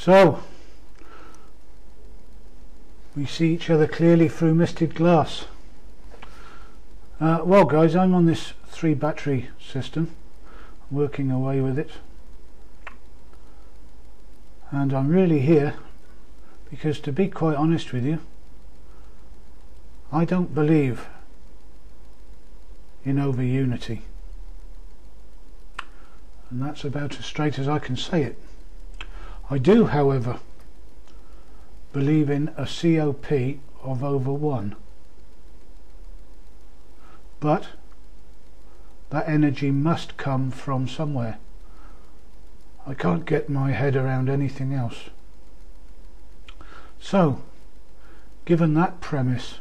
So we see each other clearly through misted glass. Well guys, I'm on this 3 battery system, working away with it, and I'm really here because, to be quite honest with you, I don't believe in over unity, and that's about as straight as I can say it. I do, however, believe in a COP of over 1, but that energy must come from somewhere. I can't get my head around anything else. So, given that premise,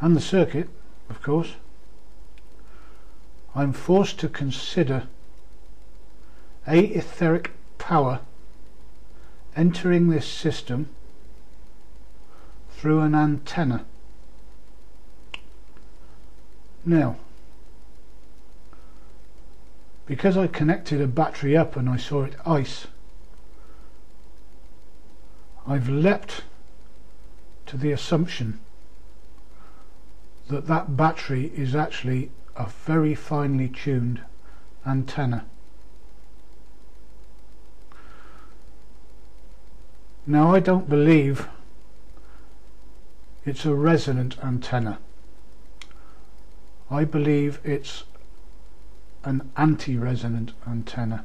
and the circuit, of course, I'm forced to consider a etheric power entering this system through an antenna. Now, because I connected a battery up and I saw it ice, I've leapt to the assumption that that battery is actually a very finely tuned antenna. Now, I don't believe it's a resonant antenna. I believe it's an anti-resonant antenna,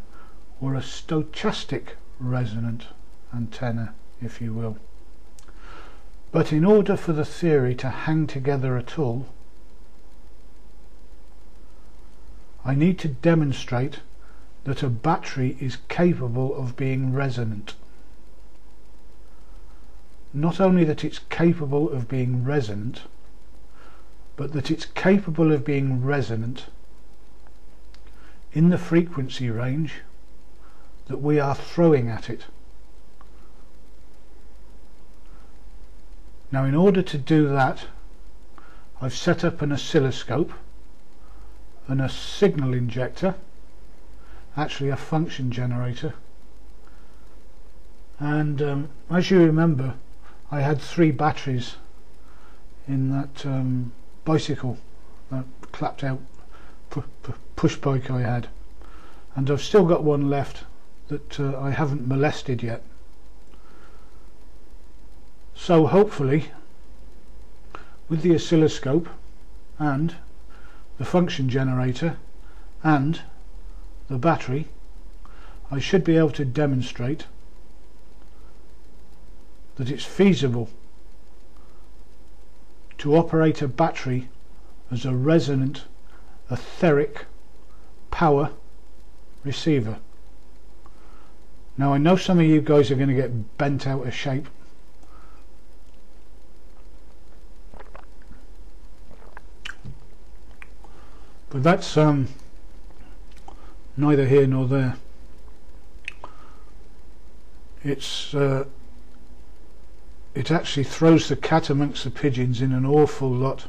or a stochastic resonant antenna, if you will. But in order for the theory to hang together at all, I need to demonstrate that a battery is capable of being resonant. Not only that it's capable of being resonant, but that it's capable of being resonant in the frequency range that we are throwing at it. Now, in order to do that, I've set up an oscilloscope and a signal injector, actually a function generator, and as you remember, I had 3 batteries in that bicycle, clapped out push bike I had, and I've still got one left that I haven't molested yet. So hopefully, with the oscilloscope and the function generator and the battery, I should be able to demonstrate that it's feasible to operate a battery as a resonant etheric power receiver. Now, I know some of you guys are going to get bent out of shape, but that's neither here nor there. It actually throws the cat amongst the pigeons in an awful lot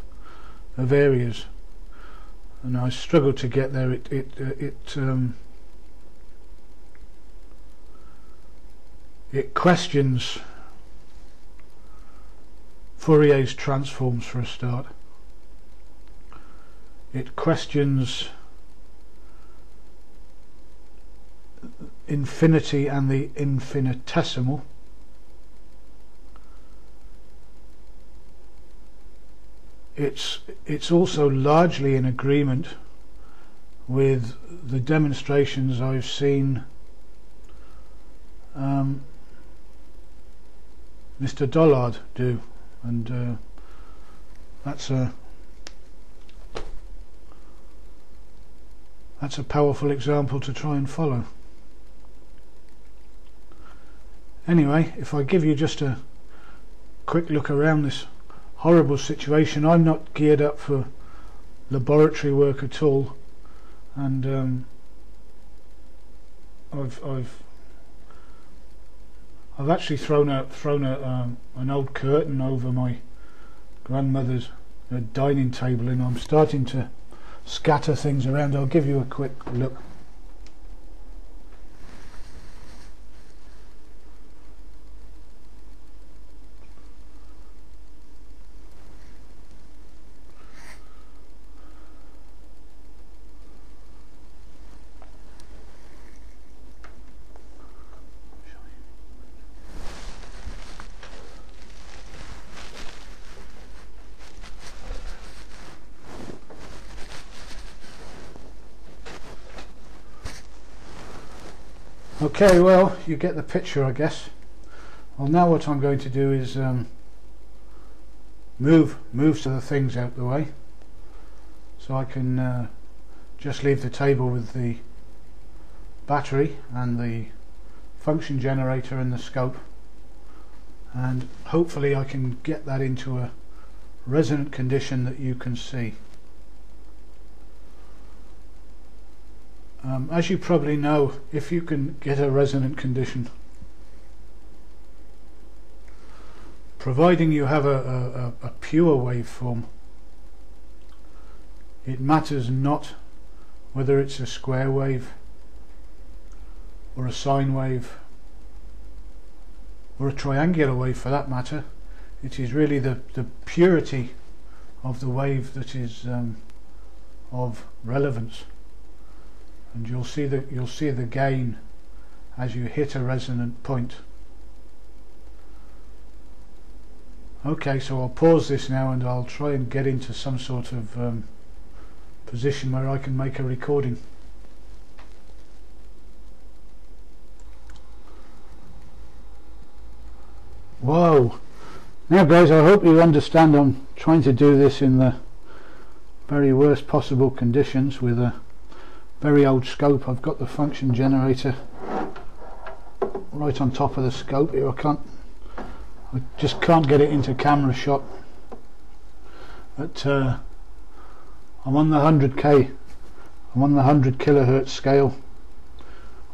of areas, and I struggle to get there. It questions Fourier's transforms, for a start. It questions infinity and the infinitesimal. It's also largely in agreement with the demonstrations I've seen Mr. Dollard do, and that's a powerful example to try and follow. Anyway, if I give you just a quick look around this horrible situation, I'm not geared up for laboratory work at all, and I've actually thrown an old curtain over my grandmother's dining table, and I'm starting to scatter things around. I'll give you a quick look. Okay, well, you get the picture, I guess. Well, now what I'm going to do is move some of the things out the way, so I can just leave the table with the battery and the function generator and the scope, and hopefully I can get that into a resonant condition that you can see. As you probably know, if you can get a resonant condition, providing you have a pure waveform, it matters not whether it's a square wave or a sine wave or a triangular wave for that matter. It is really the purity of the wave that is of relevance, and you'll see the gain as you hit a resonant point. Okay, so I'll pause this now and I'll try and get into some sort of position where I can make a recording. Whoa! Now guys, I hope you understand I'm trying to do this in the very worst possible conditions with a very old scope. I've got the function generator right on top of the scope here. I just can't get it into camera shot. But I'm on the 100k. I'm on the 100 kilohertz scale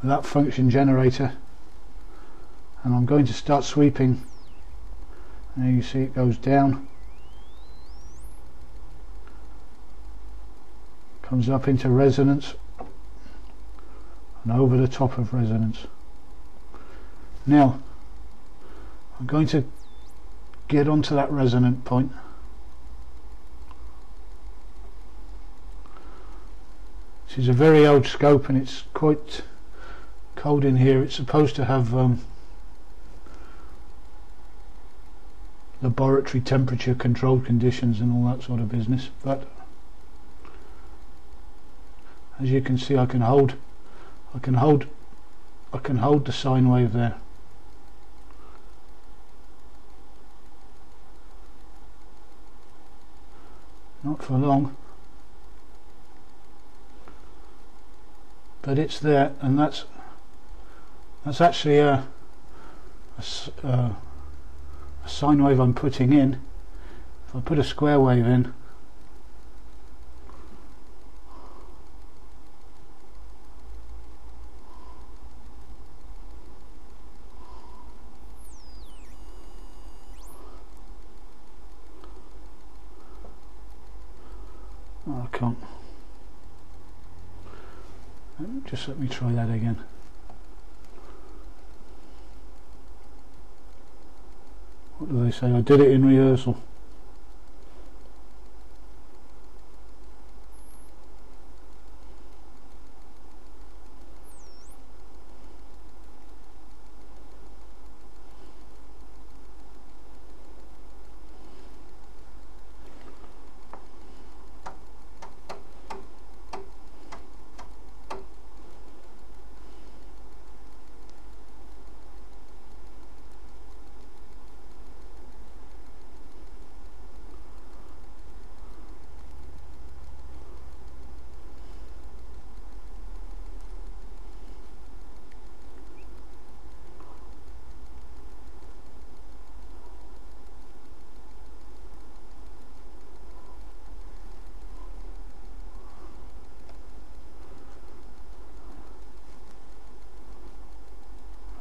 with that function generator, and I'm going to start sweeping. There you see it goes down, comes up into resonance and over the top of resonance. Now I'm going to get onto that resonant point. This is a very old scope and it's quite cold in here. It's supposed to have laboratory temperature controlled conditions and all that sort of business, but as you can see I can hold the sine wave there. Not for long, but it's there, and that's actually a sine wave I'm putting in. If I put a square wave in, oh, I can't. Just let me try that again. What do they say? I did it in rehearsal.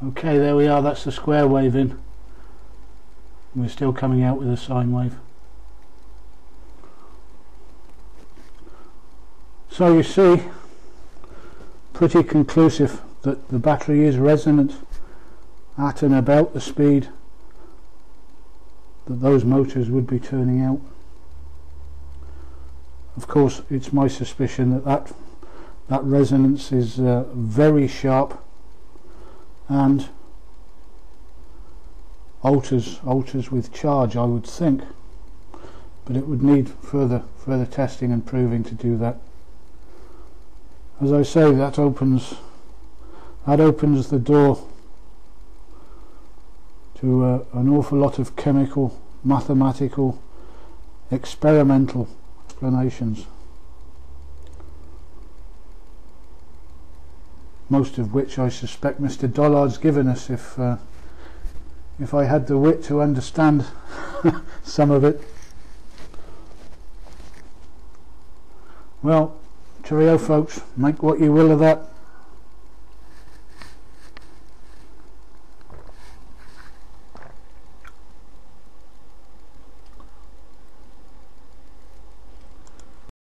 Okay, there we are, that's the square wave in. We're still coming out with a sine wave. So you see, pretty conclusive that the battery is resonant at and about the speed that those motors would be turning out. Of course, it's my suspicion that resonance is very sharp and alters with charge, I would think, but it would need further testing and proving to do that. As I say, that opens that opens the door to an awful lot of chemical, mathematical, experimental explanations, most of which I suspect Mr. Dollard's given us if I had the wit to understand some of it. Well, cheerio folks, make what you will of that.